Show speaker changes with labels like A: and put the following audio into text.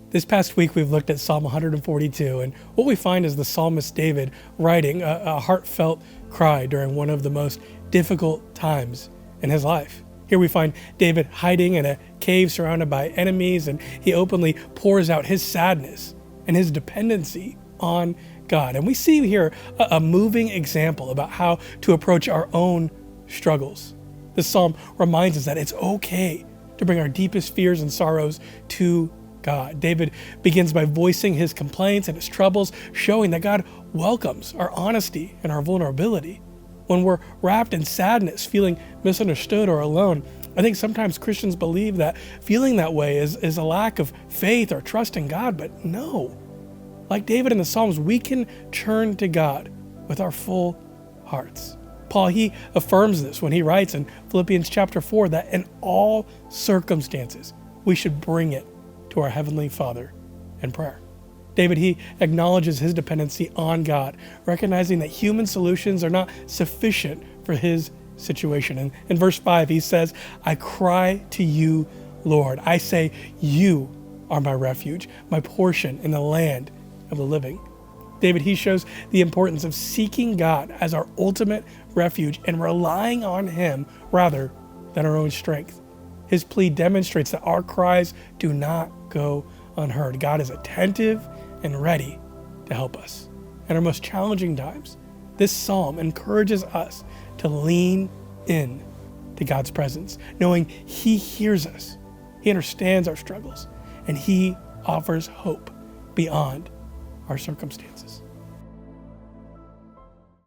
A: This past week, we've looked at Psalm 142, and what we find is the psalmist David writing a heartfelt cry during one of the most difficult times in his life. Here we find David hiding in a cave surrounded by enemies, and he openly pours out his sadness and his dependency on God. And we see here a moving example about how to approach our own struggles. This psalm reminds us that it's okay to bring our deepest fears and sorrows to God. David begins by voicing his complaints and his troubles, showing that God welcomes our honesty and our vulnerability. When we're wrapped in sadness, feeling misunderstood or alone, I think sometimes Christians believe that feeling that way is a lack of faith or trust in God, but no. Like David in the Psalms, we can turn to God with our full hearts. Paul, he affirms this when he writes in Philippians chapter 4 that in all circumstances, we should bring it to our Heavenly Father in prayer. David, he acknowledges his dependency on God, recognizing that human solutions are not sufficient for his situation. And in verse 5, he says, I cry to you, Lord. I say, you are my refuge, my portion in the land of the living. David, he shows the importance of seeking God as our ultimate refuge and relying on him rather than our own strength. His plea demonstrates that our cries do not go unheard. God is attentive and ready to help us. In our most challenging times, this psalm encourages us to lean in to God's presence, knowing he hears us, he understands our struggles, and he offers hope beyond our circumstances.